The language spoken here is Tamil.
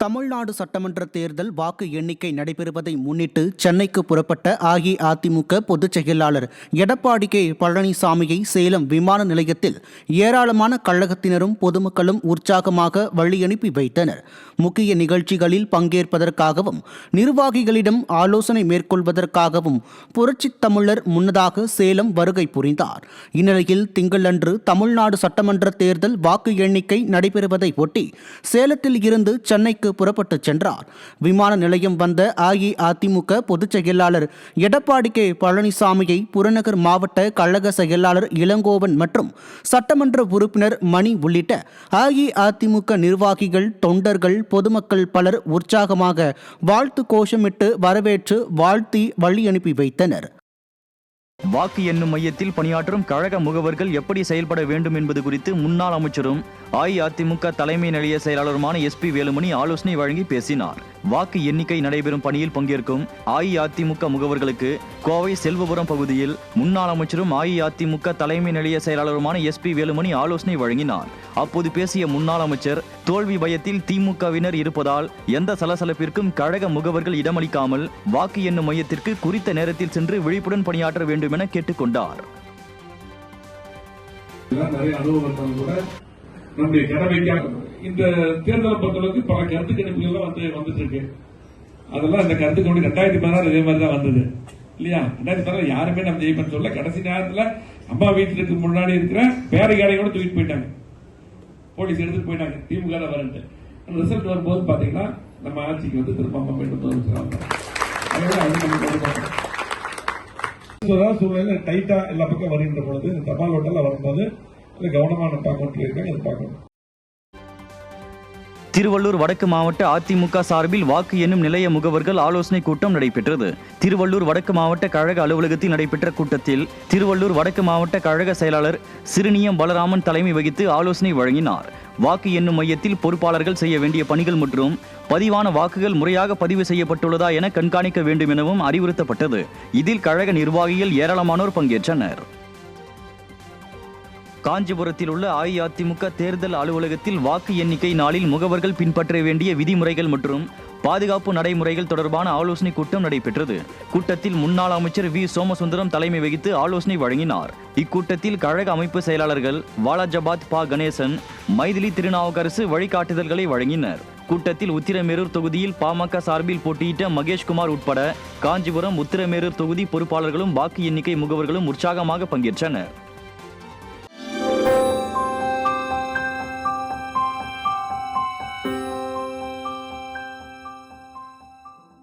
தமிழ்நாடு சட்டமன்ற தேர்தல் வாக்கு எண்ணிக்கை நடைபெறுவதை முன்னிட்டு சென்னைக்கு புறப்பட்ட அஇஅதிமுக பொதுச் செயலாளர் எடப்பாடி கே பழனிசாமியை சேலம் விமான நிலையத்தில் ஏராளமான கழகத்தினரும் பொதுமக்களும் உற்சாகமாக வழியனுப்பி வைத்தனர். முக்கிய நிகழ்ச்சிகளில் பங்கேற்பதற்காகவும் நிர்வாகிகளிடம் ஆலோசனை மேற்கொள்வதற்காகவும் புரட்சித் தமிழர் முன்னதாக சேலம் வருகை புரிந்தார். இந்நிலையில் திங்களன்று தமிழ்நாடு சட்டமன்ற தேர்தல் வாக்கு எண்ணிக்கை நடைபெறுவதை ஒட்டி சேலத்தில் இருந்து சென்னைக்கு புறப்பட்டுச் சென்றார். விமான நிலையம் வந்த அஇஅதிமுக பொதுச் செயலாளர் எடப்பாடி கே பழனிசாமியை புறநகர் மாவட்ட கழக செயலாளர் இளங்கோவன் மற்றும் சட்டமன்ற உறுப்பினர் மணி உள்ளிட்ட அஇஅதிமுக நிர்வாகிகள், தொண்டர்கள், பொதுமக்கள் பலர் உற்சாகமாக வாழ்த்து கோஷமிட்டு வரவேற்று வாழ்த்தி வழி அனுப்பி வைத்தனர். வாக்கு எண்ணும் மையத்தில் பணியாற்றும் கழக முகவர்கள் எப்படி செயல்பட வேண்டும் என்பது குறித்து முன்னாள் அமைச்சரும் அஇஅதிமுக தலைமை நிலைய செயலாளருமான SP வேலுமணி ஆலோசனை வழங்கி பேசினார். வாக்கு எண்ணிக்கை நடைபெறும் பணியில் பங்கேற்கும் அஇஅதிமுக முகவர்களுக்கு கோவை செல்வபுரம் பகுதியில் முன்னாள் அமைச்சரும் அஇஅதிமுக தலைமை நிலைய செயலாளருமான SP வேலுமணி ஆலோசனை வழங்கினார். அப்போது பேசிய முன்னாள் அமைச்சர், தோல்வி பயத்தில் திமுகவினர் இருப்பதால் எந்த சலசலப்பிற்கும் கழக முகவர்கள் இடமளிக்காமல் வாக்கு எண்ணும் மையத்திற்கு குறித்த நேரத்தில் சென்று விழிப்புடன் பணியாற்ற வேண்டும் என கேட்டுக்கொண்டார். நம்முடைய கடமைக்காக இந்த தேர்தலை பொறுத்தளவுக்கு பல கருத்து கணிப்புகள் வந்துட்டு இருக்கு. அதெல்லாம் இந்த கருத்து கணிப்பு 2016 இதே மாதிரி தான் வந்தது இல்லையா? 2016 யாருமே நம்ம ஜெயிப்பேன்னு சொல்ல. கடைசி நேரத்தில் அம்மா வீட்டுக்கு முன்னாடி இருக்கிற பேரிகாடையோட தூக்கிட்டு போயிட்டாங்க, போலீஸ் எடுத்துட்டு போயிட்டாங்க திமுக வரட்டு. ரிசல்ட் வரும்போது பாத்தீங்கன்னா நம்ம ஆட்சிக்கு வந்து திரும்ப அம்மா மீண்டும் சூழ்நிலை டைட்டா எல்லா பக்கம் வருகின்ற பொழுது இந்த தபால் ஓட்டெல்லாம் வரும்போது கவனமான பார்க்கணும். திருவள்ளூர் வடக்கு மாவட்ட அதிமுக சார்பில் வாக்கு எண்ணும் நிலைய முகவர்கள் ஆலோசனை கூட்டம் நடைபெற்றது. திருவள்ளூர் வடக்கு மாவட்ட கழக அலுவலகத்தில் நடைபெற்ற கூட்டத்தில் திருவள்ளூர் வடக்கு மாவட்ட கழக செயலாளர் சிறுனியம் பலராமன் தலைமை வகித்து ஆலோசனை வழங்கினார். வாக்கு எண்ணும் மையத்தில் பொறுப்பாளர்கள் செய்ய வேண்டிய பணிகள் மற்றும் பதிவான வாக்குகள் முறையாக பதிவு செய்யப்பட்டுள்ளதா என கண்காணிக்க வேண்டும் எனவும் அறிவுறுத்தப்பட்டது. இதில் கழக நிர்வாகிகள் ஏராளமானோர் பங்கேற்றனர். காஞ்சிபுரத்தில் உள்ள அஇஅதிமுக தேர்தல் அலுவலகத்தில் வாக்கு எண்ணிக்கை நாளில் முகவர்கள் பின்பற்ற வேண்டிய விதிமுறைகள் மற்றும் பாதுகாப்பு நடைமுறைகள் தொடர்பான ஆலோசனை கூட்டம் நடைபெற்றது. கூட்டத்தில் முன்னாள் அமைச்சர் வி சோமசுந்தரம் தலைமை வகித்து ஆலோசனை வழங்கினார். இக்கூட்டத்தில் கழக அமைப்பு செயலாளர்கள் வாலாஜாபாத் பா கணேசன், மைதிலி திருநாவுக்கரசு வழிகாட்டுதல்களை வழங்கினர். கூட்டத்தில் உத்திரமேரூர் தொகுதியில் பாமக சார்பில் போட்டியிட்ட மகேஷ்குமார் உட்பட காஞ்சிபுரம், உத்திரமேரூர் தொகுதி பொறுப்பாளர்களும் வாக்கு எண்ணிக்கை முகவர்களும் உற்சாகமாக பங்கேற்றனர்.